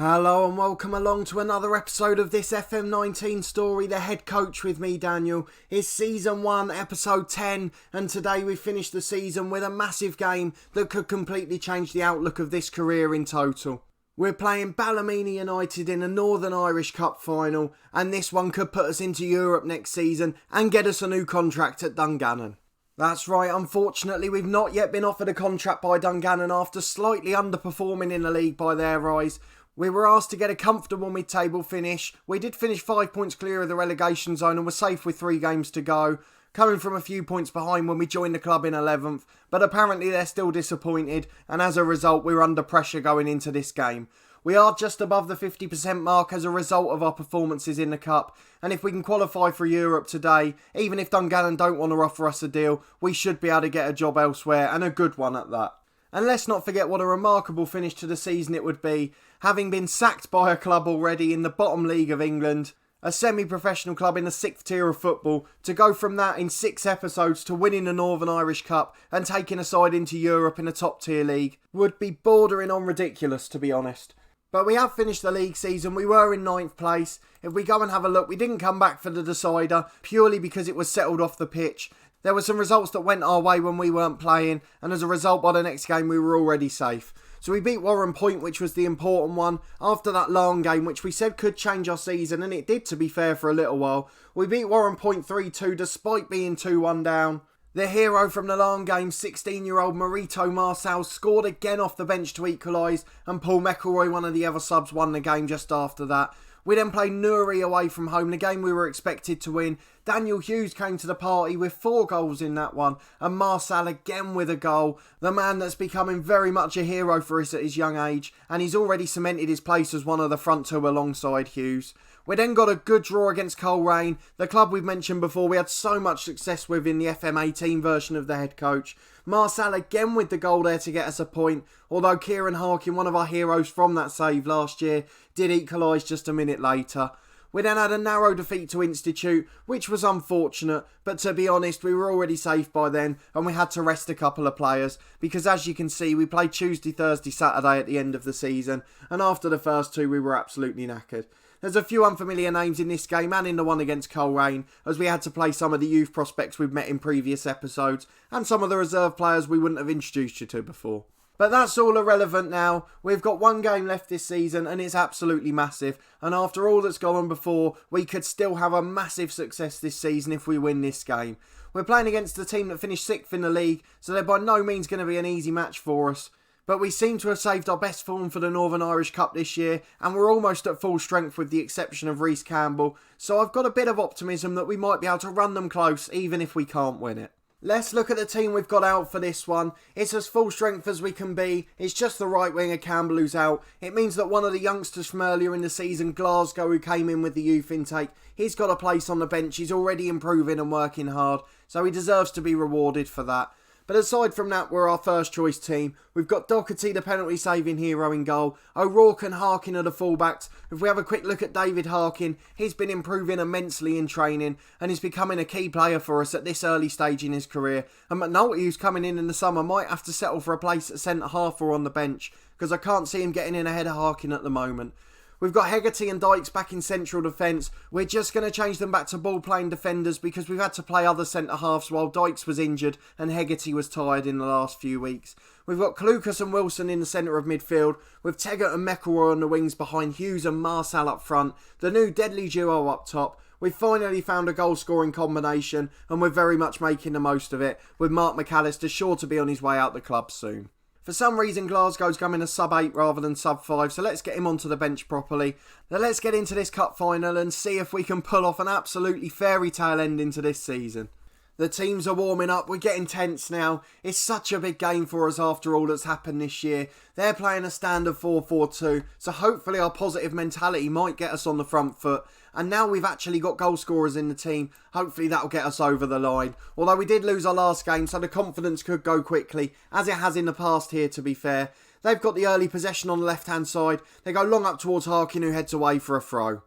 Hello and welcome along to another episode of this FM19 story, The Head Coach with me, Daniel. It's Season 1, Episode 10, and today we finished the season with a massive game that could completely change the outlook of this career in total. We're playing Ballymena United in a Northern Irish Cup final, and this one could put us into Europe next season and get us a new contract at Dungannon. That's right, unfortunately we've not yet been offered a contract by Dungannon after slightly underperforming in the league by their eyes. We were asked to get a comfortable mid-table finish. We did finish 5 points clear of the relegation zone and were safe with 3 games to go, coming from a few points behind when we joined the club in 11th, but apparently they're still disappointed, and as a result we're under pressure going into this game. We are just above the 50% mark as a result of our performances in the Cup, and if we can qualify for Europe today, even if Dungannon don't want to offer us a deal, we should be able to get a job elsewhere, and a good one at that. And let's not forget what a remarkable finish to the season it would be, having been sacked by a club already in the bottom league of England, a semi-professional club in the 6th tier of football, to go from that in 6 episodes to winning the Northern Irish Cup and taking a side into Europe in a top tier league would be bordering on ridiculous, to be honest. But we have finished the league season. We were in 9th place. If we go and have a look, we didn't come back for the decider purely because it was settled off the pitch. There were some results that went our way when we weren't playing, and as a result, by the next game, we were already safe. So we beat Warren Point, which was the important one, after that long game, which we said could change our season, and it did, to be fair, for a little while. We beat Warren Point 3-2, despite being 2-1 down. The hero from the long game, 16-year-old Marito Marçal, scored again off the bench to equalise, and Paul McElroy, one of the other subs, won the game just after that. We then played Newry away from home, the game we were expected to win. Daniel Hughes came to the party with 4 goals in that one, and Marçal again with a goal. The man that's becoming very much a hero for us at his young age, and he's already cemented his place as one of the front two alongside Hughes. We then got a good draw against Coleraine, the club we've mentioned before we had so much success with in the FM18 version of The Head Coach. Marçal again with the goal there to get us a point, although Kieran Harkin, one of our heroes from that save last year, did equalise just a minute later. We then had a narrow defeat to Institute, which was unfortunate, but to be honest, we were already safe by then, and we had to rest a couple of players, because as you can see, we played Tuesday, Thursday, Saturday at the end of the season, and after the first 2, we were absolutely knackered. There's a few unfamiliar names in this game and in the one against Coleraine, as we had to play some of the youth prospects we've met in previous episodes, and some of the reserve players we wouldn't have introduced you to before. But that's all irrelevant now. We've got 1 game left this season and it's absolutely massive. And after all that's gone on before, we could still have a massive success this season if we win this game. We're playing against a team that finished 6th in the league, so they're by no means going to be an easy match for us. But we seem to have saved our best form for the Northern Irish Cup this year, and we're almost at full strength with the exception of Rhys Campbell. So I've got a bit of optimism that we might be able to run them close even if we can't win it. Let's look at the team we've got out for this one. It's as full strength as we can be. It's just the right winger Campbell who's out. It means that one of the youngsters from earlier in the season, Glasgow, who came in with the youth intake, he's got a place on the bench. He's already improving and working hard, so he deserves to be rewarded for that. But aside from that, we're our first choice team. We've got Doherty, the penalty saving hero, in goal. O'Rourke and Harkin are the fullbacks. If we have a quick look at David Harkin, he's been improving immensely in training and is becoming a key player for us at this early stage in his career. And McNulty, who's coming in the summer, might have to settle for a place at centre half or on the bench, because I can't see him getting in ahead of Harkin at the moment. We've got Hegarty and Dykes back in central defence. We're just going to change them back to ball-playing defenders because we've had to play other centre-halves while Dykes was injured and Hegarty was tired in the last few weeks. We've got Clucas and Wilson in the centre of midfield, with Teggart and McElroy on the wings behind Hughes and Marçal up front, the new deadly duo up top. We've finally found a goal-scoring combination and we're very much making the most of it, with Mark McAllister sure to be on his way out the club soon. For some reason, Glasgow's coming as sub-8 rather than sub-5, so let's get him onto the bench properly. Now let's get into this cup final and see if we can pull off an absolutely fairy tale ending to this season. The teams are warming up, we're getting tense now. It's such a big game for us after all that's happened this year. They're playing a standard 4-4-2, so hopefully our positive mentality might get us on the front foot. And now we've actually got goal scorers in the team, hopefully that'll get us over the line. Although we did lose our last game, so the confidence could go quickly, as it has in the past here, to be fair. They've got the early possession on the left-hand side. They go long up towards Harkin, who heads away for a throw.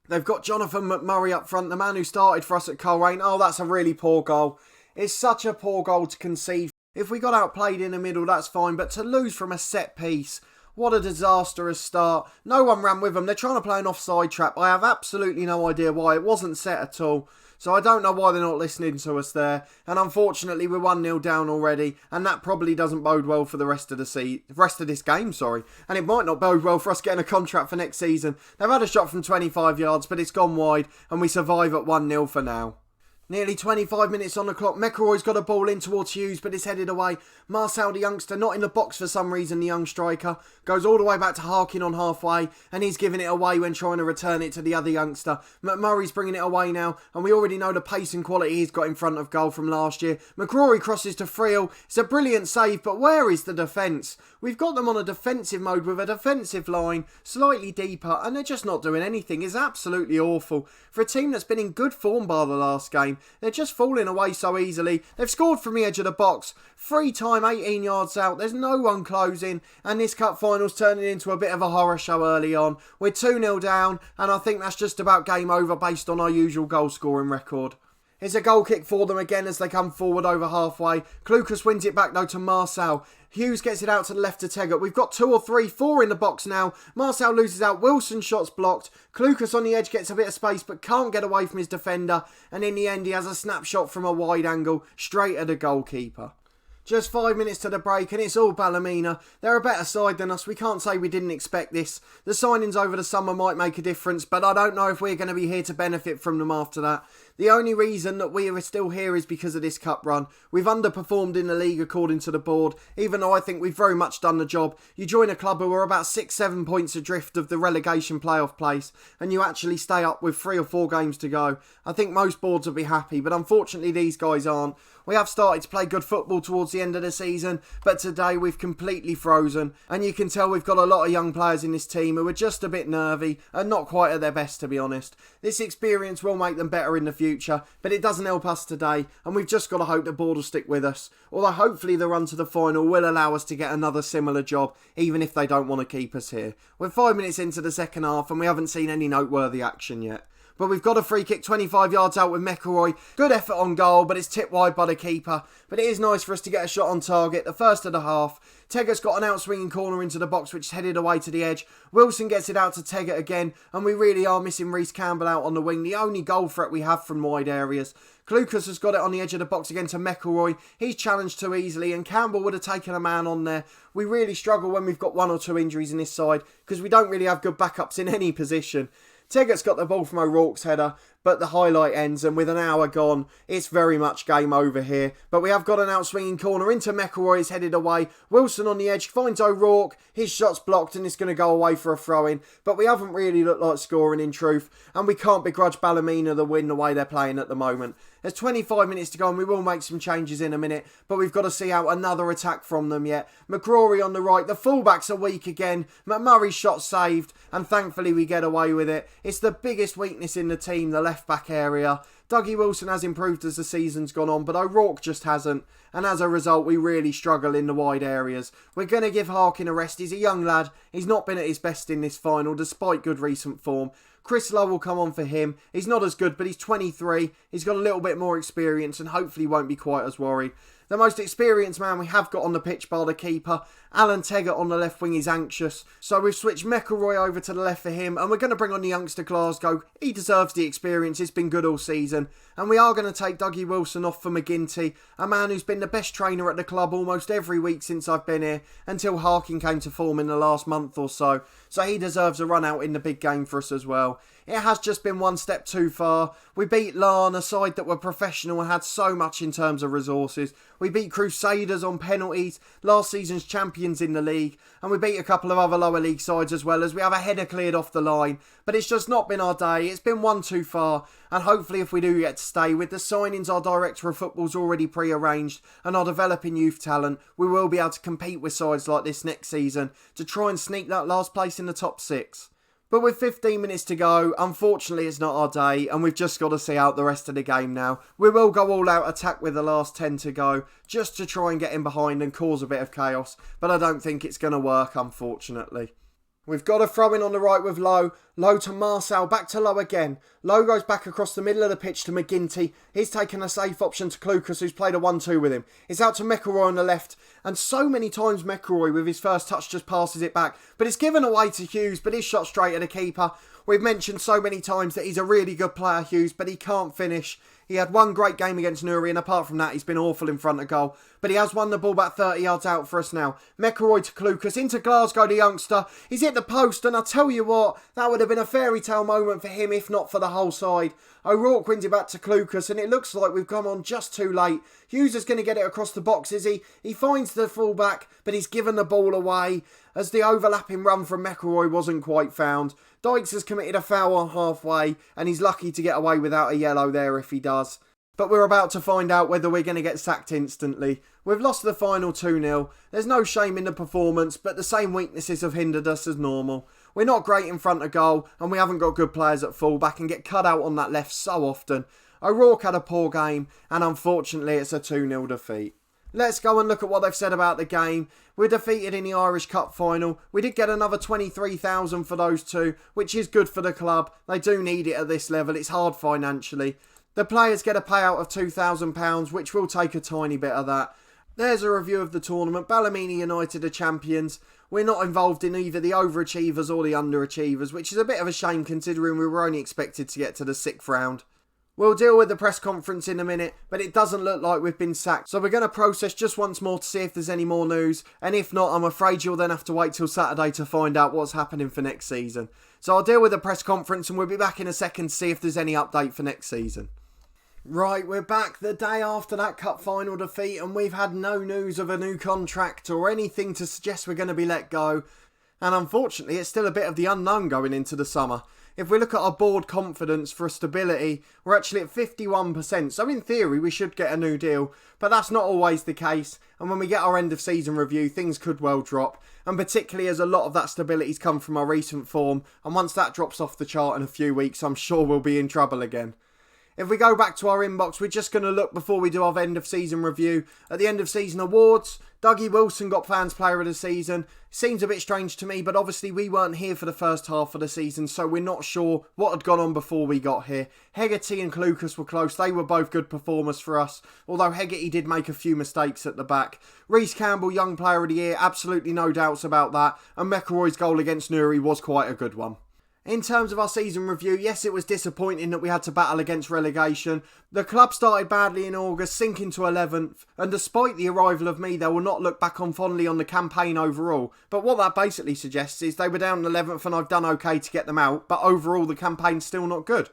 They've got Jonathan McMurray up front, the man who started for us at Coleraine. Oh, that's a really poor goal. It's such a poor goal to concede. If we got outplayed in the middle, that's fine, but to lose from a set piece, What a disastrous start. No one ran with them. They're trying to play an offside trap. I have absolutely no idea why. It wasn't set at all. So I don't know why they're not listening to us there. And unfortunately, we're 1-0 down already. And that probably doesn't bode well for the rest of this game. And it might not bode well for us getting a contract for next season. They've had a shot from 25 yards, but it's gone wide. And we survive at 1-0 for now. Nearly 25 minutes on the clock. McElroy's got a ball in towards Hughes, but it's headed away. Marcel, the youngster, not in the box for some reason, the young striker. Goes all the way back to Harkin on halfway, and he's giving it away when trying to return it to the other youngster. McMurray's bringing it away now, and we already know the pace and quality he's got in front of goal from last year. McCrory crosses to Friel. It's a brilliant save, but where is the defence? We've got them on a defensive mode with a defensive line, slightly deeper, and they're just not doing anything. It's absolutely awful. For a team that's been in good form bar the last game, they're just falling away so easily. They've scored from the edge of the box. Free time, 18 yards out. There's no one closing. And this cup final's turning into a bit of a horror show early on. We're 2-0 down. And I think that's just about game over based on our usual goal scoring record. It's a goal kick for them again as they come forward over halfway. Klukas wins it back though to Marcel. Hughes gets it out to the left to Teggart. We've got 2 or 3, 4 in the box now. Marcel loses out. Wilson shot's blocked. Klukas on the edge gets a bit of space but can't get away from his defender. And in the end he has a snapshot from a wide angle straight at the goalkeeper. Just 5 minutes to the break and it's all Ballymena. They're a better side than us. We can't say we didn't expect this. The signings over the summer might make a difference, but I don't know if we're going to be here to benefit from them after that. The only reason that we are still here is because of this cup run. We've underperformed in the league according to the board, even though I think we've very much done the job. You join a club who are about 6-7 points adrift of the relegation playoff place, and you actually stay up with 3 or 4 games to go. I think most boards will be happy, but unfortunately these guys aren't. We have started to play good football towards the end of the season, but today we've completely frozen. And you can tell we've got a lot of young players in this team who are just a bit nervy and not quite at their best, to be honest. This experience will make them better in the future, but it doesn't help us today, and we've just got to hope the board will stick with us. Although hopefully the run to the final will allow us to get another similar job, even if they don't want to keep us here. We're 5 minutes into the second half and we haven't seen any noteworthy action yet. But we've got a free kick 25 yards out with McElroy. Good effort on goal, but it's tipped wide by the keeper. But it is nice for us to get a shot on target, the first of the half. Teggart's got an out-swinging corner into the box, which is headed away to the edge. Wilson gets it out to Teggart again, and we really are missing Reece Campbell out on the wing, the only goal threat we have from wide areas. Klukas has got it on the edge of the box again to McElroy. He's challenged too easily, and Campbell would have taken a man on there. We really struggle when we've got 1 or 2 injuries in this side, because we don't really have good backups in any position. Teggart's got the ball from O'Rourke's header, but the highlight ends, and with an hour gone, it's very much game over here. But we have got an out-swinging corner into McElroy, is headed away. Wilson on the edge finds O'Rourke. His shot's blocked, and it's going to go away for a throw-in. But we haven't really looked like scoring in truth, and we can't begrudge Ballymena the win the way they're playing at the moment. There's 25 minutes to go, and we will make some changes in a minute, but we've got to see out another attack from them yet. McCrory on the right, the fullbacks are weak again. McMurray's shot saved, and thankfully we get away with it. It's the biggest weakness in the team, the left-back area. Dougie Wilson has improved as the season's gone on, but O'Rourke just hasn't. And as a result, we really struggle in the wide areas. We're going to give Harkin a rest. He's a young lad. He's not been at his best in this final, despite good recent form. Chris Lowe will come on for him. He's not as good, but he's 23. He's got a little bit more experience and hopefully won't be quite as worried. The most experienced man we have got on the pitch, bar the keeper, Alan Teggart on the left wing, is anxious. So we've switched McElroy over to the left for him, and we're going to bring on the youngster Glasgow. He deserves the experience. It's been good all season. And we are going to take Dougie Wilson off for McGinty, a man who's been the best trainer at the club almost every week since I've been here, until Harkin came to form in the last month or so. So he deserves a run out in the big game for us as well. It has just been one step too far. We beat Larne, a side that were professional and had so much in terms of resources. We beat Crusaders on penalties, last season's champions in the league, and we beat a couple of other lower league sides as well, as we have a header cleared off the line. But it's just not been our day. It's been one too far, and hopefully if we do get to stay, with the signings our director of football's already pre-arranged and our developing youth talent, we will be able to compete with sides like this next season to try and sneak that last place in the top 6. But with 15 minutes to go, unfortunately it's not our day, and we've just got to see out the rest of the game now. We will go all out attack with the last 10 to go, just to try and get in behind and cause a bit of chaos, but I don't think it's going to work, unfortunately. We've got a throw in on the right with Lowe. Lowe to Marcel, back to Lowe again. Lowe goes back across the middle of the pitch to McGinty. He's taken a safe option to Klukas, who's played a 1-2 with him. It's out to McElroy on the left. And so many times McElroy with his first touch just passes it back. But it's given away to Hughes, but his shot straight at the keeper. We've mentioned so many times that he's a really good player, Hughes, but he can't finish. He had one great game against Nuri, and apart from that, he's been awful in front of goal. But he has won the ball about 30 yards out for us now. McElroy to Klukas, into Glasgow, the youngster. He's hit the post, and I tell you what, that would have been a fairy tale moment for him, if not for the whole side. O'Rourke wins it back to Klukas, and it looks like we've come on just too late. Hughes is going to get it across the box, is he? He finds the fullback, but he's given the ball away, as the overlapping run from McElroy wasn't quite found. Dykes has committed a foul on halfway, and he's lucky to get away without a yellow there if he does. But we're about to find out whether we're going to get sacked instantly. We've lost the final 2-0. There's no shame in the performance, but the same weaknesses have hindered us as normal. We're not great in front of goal, and we haven't got good players at fullback and get cut out on that left so often. O'Rourke had a poor game, and unfortunately it's a 2-0 defeat. Let's go and look at what they've said about the game. We're defeated in the Irish Cup final. We did get another 23,000 for those two, which is good for the club. They do need it at this level. It's hard financially. The players get a payout of £2,000, which will take a tiny bit of that. There's a review of the tournament. Ballymena United are champions. We're not involved in either the overachievers or the underachievers, which is a bit of a shame considering we were only expected to get to the 6th round. We'll deal with the press conference in a minute, but it doesn't look like we've been sacked. So we're going to process just once more to see if there's any more news. And if not, I'm afraid you'll then have to wait till Saturday to find out what's happening for next season. So I'll deal with the press conference and we'll be back in a second to see if there's any update for next season. Right, we're back the day after that cup final defeat and we've had no news of a new contract or anything to suggest we're going to be let go. And unfortunately, it's still a bit of the unknown going into the summer. If we look at our board confidence for stability, we're actually at 51%. So in theory, we should get a new deal. But that's not always the case. And when we get our end of season review, things could well drop. And particularly as a lot of that stability's come from our recent form. And once that drops off the chart in a few weeks, I'm sure we'll be in trouble again. If we go back to our inbox, we're just going to look before we do our end of season review at the end of season awards. Dougie Wilson got Fans Player of the Season. Seems a bit strange to me, but obviously we weren't here for the first half of the season, so we're not sure what had gone on before we got here. Hegarty and Klukas were close. They were both good performers for us, although Hegarty did make a few mistakes at the back. Reece Campbell, Young Player of the Year, absolutely no doubts about that, and McElroy's goal against Nuri was quite a good one. In terms of our season review, yes, it was disappointing that we had to battle against relegation. The club started badly in August, sinking to 11th, and despite the arrival of me, they will not look back on fondly on the campaign overall. But what that basically suggests is they were down 11th and I've done okay to get them out, but overall the campaign's still not good.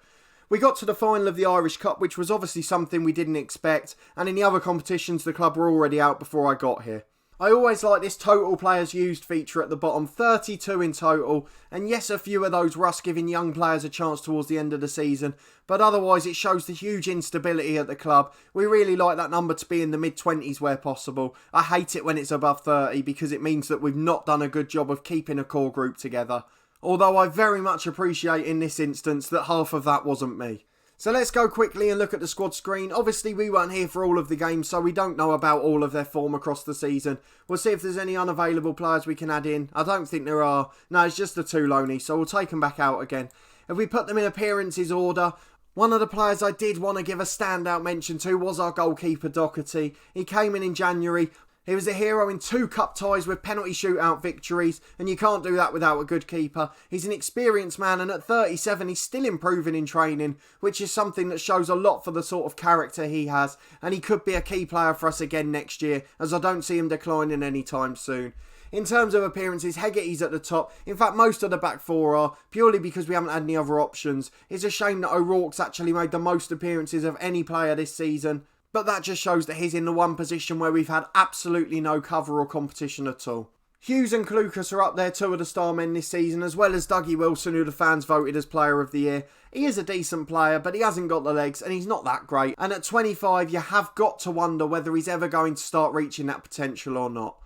We got to the final of the Irish Cup, which was obviously something we didn't expect, and in the other competitions the club were already out before I got here. I always like this total players used feature at the bottom, 32 in total, and yes, a few of those were us giving young players a chance towards the end of the season, but otherwise it shows the huge instability at the club. We really like that number to be in the mid-20s where possible. I hate it when it's above 30 because it means that we've not done a good job of keeping a core group together. Although I very much appreciate in this instance that half of that wasn't me. So let's go quickly and look at the squad screen. Obviously we weren't here for all of the games, so we don't know about all of their form across the season. We'll see if there's any unavailable players we can add in. I don't think there are. No, it's just the two loanies, so we'll take them back out again. If we put them in appearances order, one of the players I did want to give a standout mention to was our goalkeeper Doherty. He came in January. He was a hero in 2 cup ties with penalty shootout victories, and you can't do that without a good keeper. He's an experienced man, and at 37 he's still improving in training, which is something that shows a lot for the sort of character he has, and he could be a key player for us again next year, as I don't see him declining anytime soon. In terms of appearances, Hegarty's at the top. In fact, most of the back four are, purely because we haven't had any other options. It's a shame that O'Rourke's actually made the most appearances of any player this season. But that just shows that he's in the one position where we've had absolutely no cover or competition at all. Hughes and Klukas are up there, 2 of the star men this season, as well as Dougie Wilson, who the fans voted as Player of the Year. He is a decent player, but he hasn't got the legs, and he's not that great. And at 25, you have got to wonder whether he's ever going to start reaching that potential or not.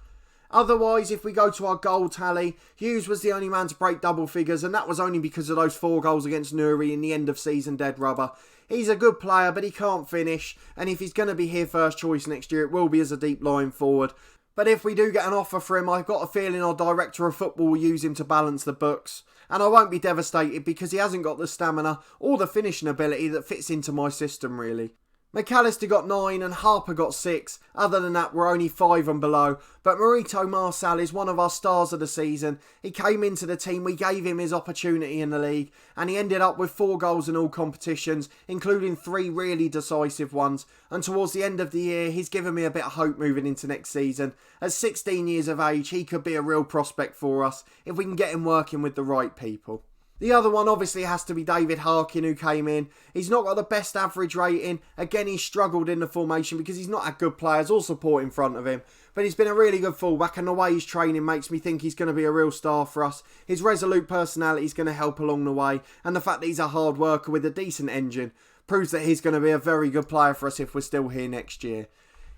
Otherwise, if we go to our goal tally, Hughes was the only man to break double figures, and that was only because of those 4 goals against Nuri in the end of season dead rubber. He's a good player, but he can't finish, and if he's going to be here first choice next year, it will be as a deep line forward. But if we do get an offer for him, I've got a feeling our director of football will use him to balance the books. And I won't be devastated because he hasn't got the stamina or the finishing ability that fits into my system really. McAllister got 9 and Harper got 6. Other than that, we're only 5 and below. But Marito Marçal is one of our stars of the season. He came into the team, we gave him his opportunity in the league, and he ended up with 4 goals in all competitions, including 3 really decisive ones. And towards the end of the year, he's given me a bit of hope moving into next season. At 16 years of age, he could be a real prospect for us if we can get him working with the right people. The other one obviously has to be David Harkin, who came in. He's not got the best average rating. Again, he's struggled in the formation because he's not had good players or support in front of him. But he's been a really good fullback, and the way he's training makes me think he's going to be a real star for us. His resolute personality is going to help along the way, and the fact that he's a hard worker with a decent engine proves that he's going to be a very good player for us if we're still here next year.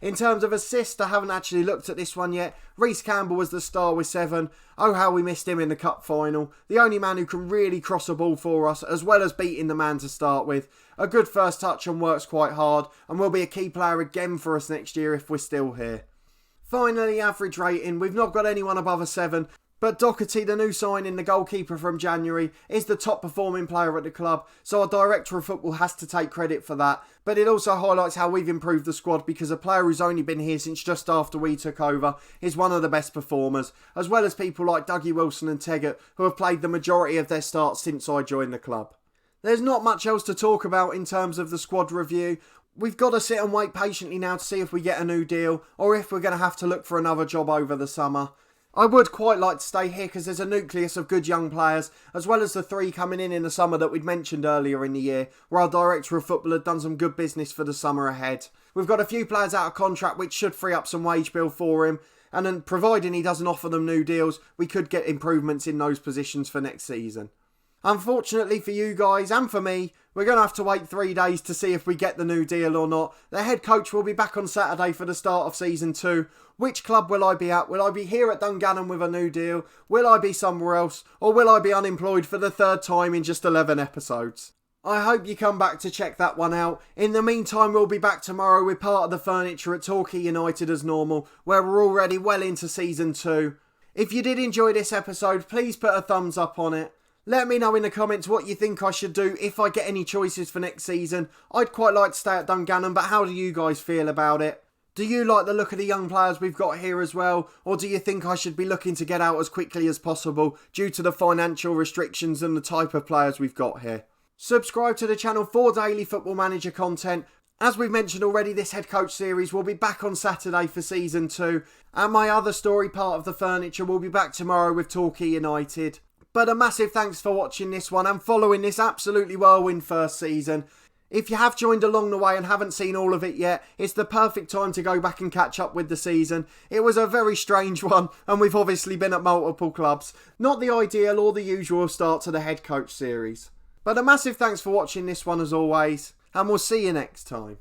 In terms of assists, I haven't actually looked at this one yet. Reece Campbell was the star with 7. Oh, how we missed him in the cup final. The only man who can really cross a ball for us, as well as beating the man to start with. A good first touch and works quite hard, and will be a key player again for us next year if we're still here. Finally, average rating. We've not got anyone above a 7. But Doherty, the new signing, the goalkeeper from January, is the top performing player at the club, so our director of football has to take credit for that. But it also highlights how we've improved the squad because a player who's only been here since just after we took over is one of the best performers, as well as people like Dougie Wilson and Teggett, who have played the majority of their starts since I joined the club. There's not much else to talk about in terms of the squad review. We've got to sit and wait patiently now to see if we get a new deal, or if we're going to have to look for another job over the summer. I would quite like to stay here because there's a nucleus of good young players, as well as the 3 coming in the summer that we'd mentioned earlier in the year, where our director of football had done some good business for the summer ahead. We've got a few players out of contract which should free up some wage bill for him, and then providing he doesn't offer them new deals, we could get improvements in those positions for next season. Unfortunately for you guys and for me, we're going to have to wait 3 days to see if we get the new deal or not. The head coach will be back on Saturday for the start of season 2. Which club will I be at? Will I be here at Dungannon with a new deal? Will I be somewhere else? Or will I be unemployed for the 3rd time in just 11 episodes? I hope you come back to check that one out. In the meantime, we'll be back tomorrow with part of the furniture at Torquay United as normal, where we're already well into season 2. If you did enjoy this episode, please put a thumbs up on it. Let me know in the comments what you think I should do if I get any choices for next season. I'd quite like to stay at Dungannon, but how do you guys feel about it? Do you like the look of the young players we've got here as well? Or do you think I should be looking to get out as quickly as possible due to the financial restrictions and the type of players we've got here? Subscribe to the channel for daily Football Manager content. As we've mentioned already, this head coach series will be back on Saturday for season 2. And my other story, part of the furniture, will be back tomorrow with Torquay United. But a massive thanks for watching this one and following this absolutely whirlwind first season. If you have joined along the way and haven't seen all of it yet, it's the perfect time to go back and catch up with the season. It was a very strange one, and we've obviously been at multiple clubs. Not the ideal or the usual start to the head coach series. But a massive thanks for watching this one as always, and we'll see you next time.